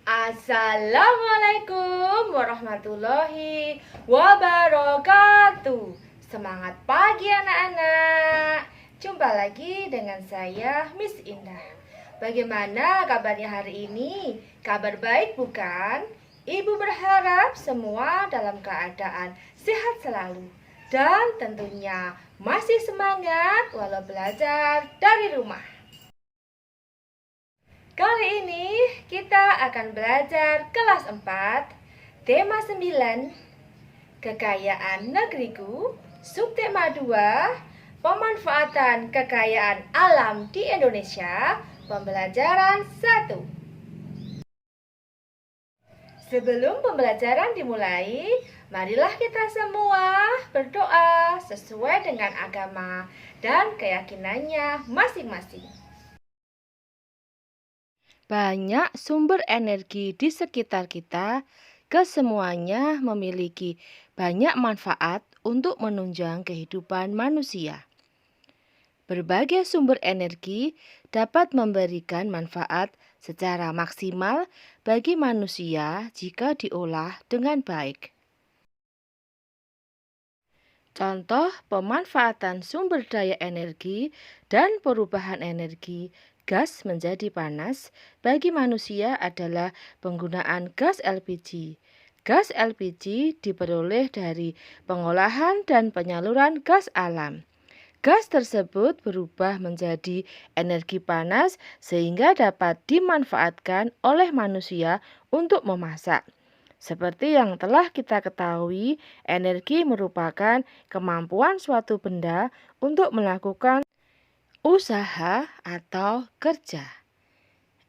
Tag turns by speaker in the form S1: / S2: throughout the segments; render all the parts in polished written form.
S1: Assalamualaikum warahmatullahi wabarakatuh. Semangat pagi anak-anak. Jumpa lagi dengan saya Miss Indah. Bagaimana kabarnya hari ini? Kabar baik bukan? Ibu berharap semua dalam keadaan sehat selalu dan tentunya masih semangat walau belajar dari rumah. Kali ini kita akan belajar kelas 4, tema 9, kekayaan negeriku, subtema 2, pemanfaatan kekayaan alam di Indonesia, pembelajaran 1. Sebelum pembelajaran dimulai, marilah kita semua berdoa sesuai dengan agama dan keyakinannya masing-masing. Banyak sumber energi di sekitar kita, kesemuanya memiliki banyak manfaat untuk menunjang kehidupan manusia. Berbagai sumber energi dapat memberikan manfaat secara maksimal bagi manusia jika diolah dengan baik. Contoh pemanfaatan sumber daya energi dan perubahan energi gas menjadi panas bagi manusia adalah penggunaan gas LPG. Gas LPG diperoleh dari pengolahan dan penyaluran gas alam. Gas tersebut berubah menjadi energi panas sehingga dapat dimanfaatkan oleh manusia untuk memasak. Seperti yang telah kita ketahui, energi merupakan kemampuan suatu benda untuk melakukan usaha atau kerja.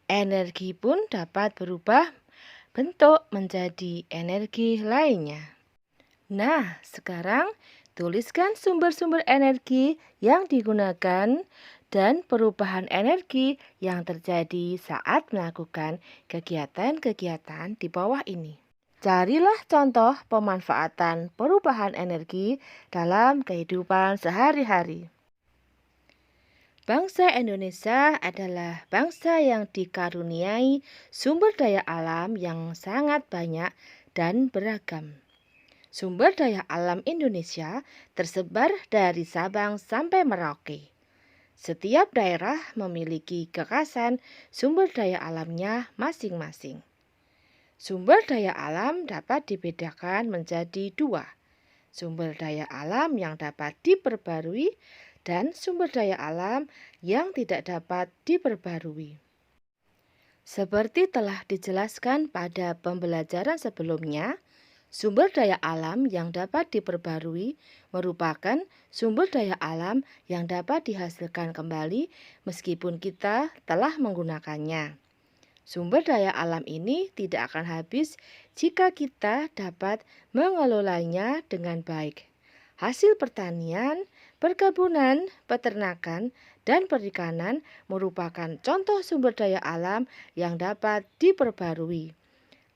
S1: Energi pun dapat berubah bentuk menjadi energi lainnya. Nah, sekarang tuliskan sumber-sumber energi yang digunakan dan perubahan energi yang terjadi saat melakukan kegiatan-kegiatan di bawah ini. Carilah contoh pemanfaatan perubahan energi dalam kehidupan sehari-hari. Bangsa Indonesia adalah bangsa yang dikaruniai sumber daya alam yang sangat banyak dan beragam. Sumber daya alam Indonesia tersebar dari Sabang sampai Merauke. Setiap daerah memiliki kekhasan sumber daya alamnya masing-masing. Sumber daya alam dapat dibedakan menjadi dua, sumber daya alam yang dapat diperbarui dan sumber daya alam yang tidak dapat diperbarui. Seperti telah dijelaskan pada pembelajaran sebelumnya, sumber daya alam yang dapat diperbarui merupakan sumber daya alam yang dapat dihasilkan kembali meskipun kita telah menggunakannya. Sumber daya alam ini tidak akan habis jika kita dapat mengelolanya dengan baik. Hasil pertanian, perkebunan, peternakan, dan perikanan merupakan contoh sumber daya alam yang dapat diperbarui.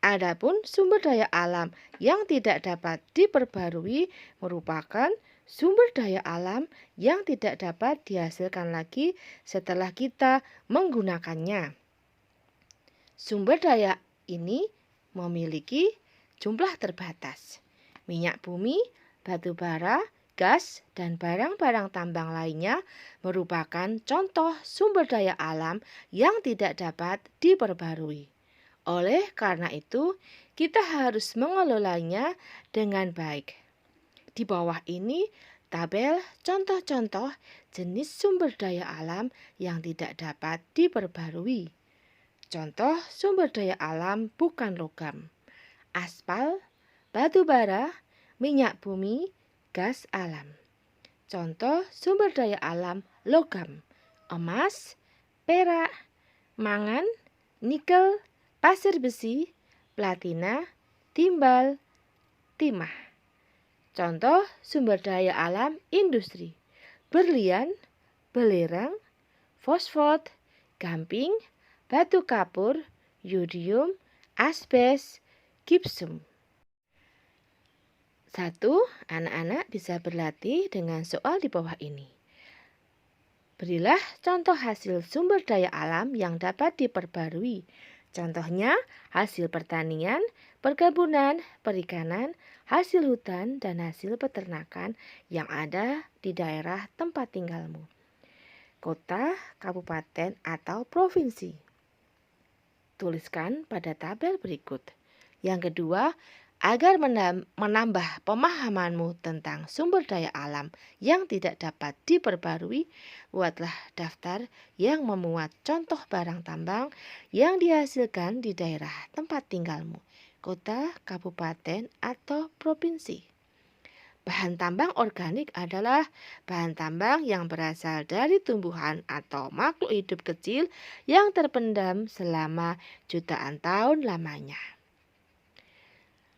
S1: Adapun sumber daya alam yang tidak dapat diperbarui merupakan sumber daya alam yang tidak dapat dihasilkan lagi setelah kita menggunakannya. Sumber daya ini memiliki jumlah terbatas. Minyak bumi, batu bara, gas, dan barang-barang tambang lainnya merupakan contoh sumber daya alam yang tidak dapat diperbarui. Oleh karena itu, kita harus mengelolanya dengan baik. Di bawah ini, tabel contoh-contoh jenis sumber daya alam yang tidak dapat diperbarui. Contoh sumber daya alam bukan logam: aspal, batu bara, minyak bumi, gas alam. Contoh sumber daya alam logam: emas, perak, mangan, nikel, pasir besi, platina, timbal, timah. Contoh sumber daya alam industri: berlian, belerang, fosfor, gamping, batu kapur, yodium, asbes, gipsum. 1. Anak-anak bisa berlatih dengan soal di bawah ini. Berilah contoh hasil sumber daya alam yang dapat diperbarui. Contohnya hasil pertanian, perkebunan, perikanan, hasil hutan, dan hasil peternakan yang ada di daerah tempat tinggalmu. Kota, kabupaten, atau provinsi. Tuliskan pada tabel berikut. Yang kedua, agar menambah pemahamanmu tentang sumber daya alam yang tidak dapat diperbarui, buatlah daftar yang memuat contoh barang tambang yang dihasilkan di daerah tempat tinggalmu, kota, kabupaten, atau provinsi. Bahan tambang organik adalah bahan tambang yang berasal dari tumbuhan atau makhluk hidup kecil yang terpendam selama jutaan tahun lamanya.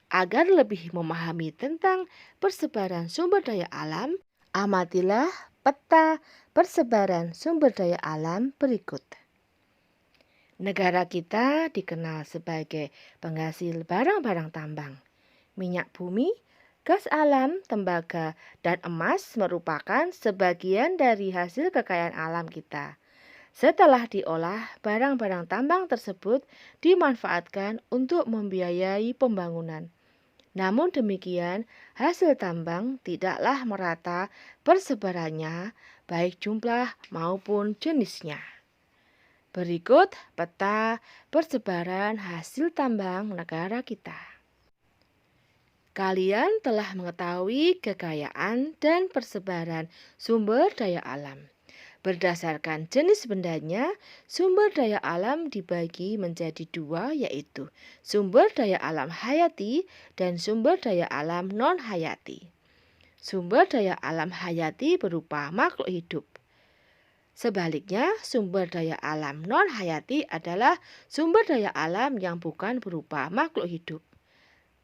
S1: Agar lebih memahami tentang persebaran sumber daya alam, amatilah peta persebaran sumber daya alam berikut. Negara kita dikenal sebagai penghasil barang-barang tambang. Minyak bumi, gas alam, tembaga, dan emas merupakan sebagian dari hasil kekayaan alam kita. Setelah diolah, barang-barang tambang tersebut dimanfaatkan untuk membiayai pembangunan. Namun demikian, hasil tambang tidaklah merata persebarannya, baik jumlah maupun jenisnya. Berikut peta persebaran hasil tambang negara kita. Kalian telah mengetahui kekayaan dan persebaran sumber daya alam. Berdasarkan jenis bendanya, sumber daya alam dibagi menjadi dua, yaitu sumber daya alam hayati dan sumber daya alam non-hayati. Sumber daya alam hayati berupa makhluk hidup. Sebaliknya, sumber daya alam non-hayati adalah sumber daya alam yang bukan berupa makhluk hidup.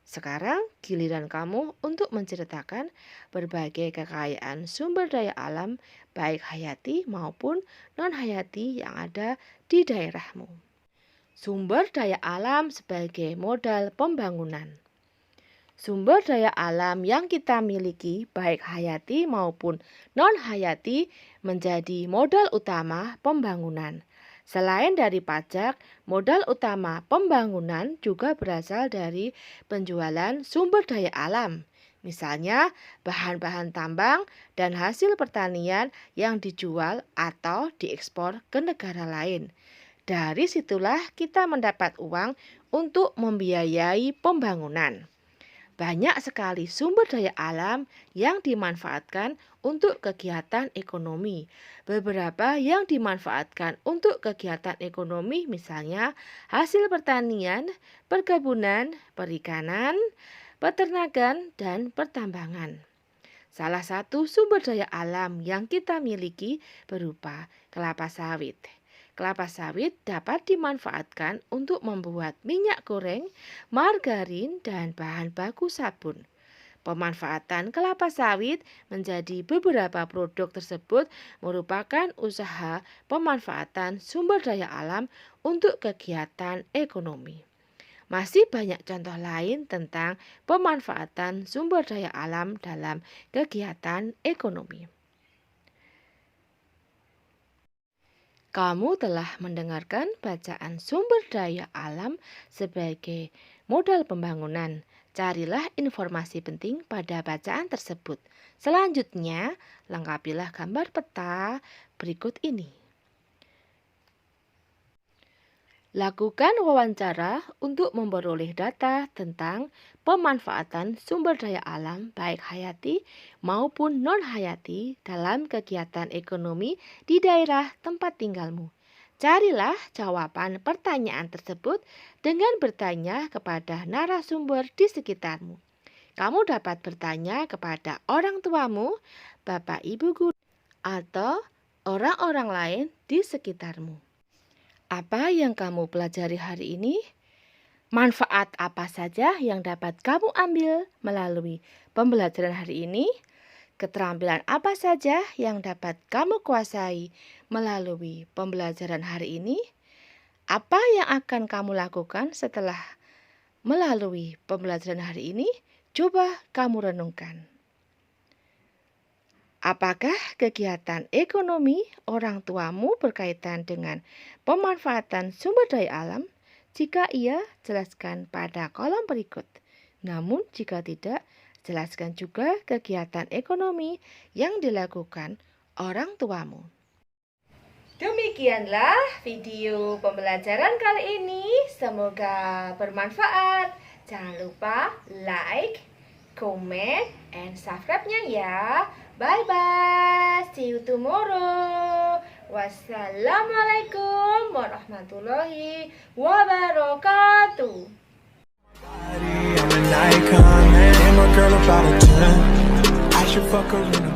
S1: Sekarang giliran kamu untuk menceritakan berbagai kekayaan sumber daya alam baik hayati maupun non-hayati yang ada di daerahmu. Sumber daya alam sebagai modal pembangunan. Sumber daya alam yang kita miliki baik hayati maupun non-hayati menjadi modal utama pembangunan. Selain dari pajak, modal utama pembangunan juga berasal dari penjualan sumber daya alam. Misalnya, bahan-bahan tambang dan hasil pertanian yang dijual atau diekspor ke negara lain. Dari situlah kita mendapat uang untuk membiayai pembangunan. Banyak sekali sumber daya alam yang dimanfaatkan untuk kegiatan ekonomi. Beberapa yang dimanfaatkan untuk kegiatan ekonomi misalnya hasil pertanian, perkebunan, perikanan, peternakan, dan pertambangan. Salah satu sumber daya alam yang kita miliki berupa kelapa sawit. Kelapa sawit dapat dimanfaatkan untuk membuat minyak goreng, margarin, dan bahan baku sabun. Pemanfaatan kelapa sawit menjadi beberapa produk tersebut merupakan usaha pemanfaatan sumber daya alam untuk kegiatan ekonomi. Masih banyak contoh lain tentang pemanfaatan sumber daya alam dalam kegiatan ekonomi. Kamu telah mendengarkan bacaan sumber daya alam sebagai modal pembangunan. Carilah informasi penting pada bacaan tersebut. Selanjutnya, lengkapilah gambar peta berikut ini. Lakukan wawancara untuk memperoleh data tentang pemanfaatan sumber daya alam baik hayati maupun non-hayati dalam kegiatan ekonomi di daerah tempat tinggalmu. Carilah jawaban pertanyaan tersebut dengan bertanya kepada narasumber di sekitarmu. Kamu dapat bertanya kepada orang tuamu, bapak ibu guru, atau orang-orang lain di sekitarmu. Apa yang kamu pelajari hari ini? Manfaat apa saja yang dapat kamu ambil melalui pembelajaran hari ini? Keterampilan apa saja yang dapat kamu kuasai melalui pembelajaran hari ini? Apa yang akan kamu lakukan setelah melalui pembelajaran hari ini? Coba kamu renungkan. Apakah kegiatan ekonomi orang tuamu berkaitan dengan pemanfaatan sumber daya alam? Jika iya, jelaskan pada kolom berikut. Namun jika tidak, jelaskan juga kegiatan ekonomi yang dilakukan orang tuamu. Demikianlah video pembelajaran kali ini. Semoga bermanfaat. Jangan lupa like, comment, and subscribe-nya ya. Bye-bye. See you tomorrow. Wassalamualaikum warahmatullahi wabarakatuh. I'm an icon, man. I'm a girl about a 10. I should fuck her in a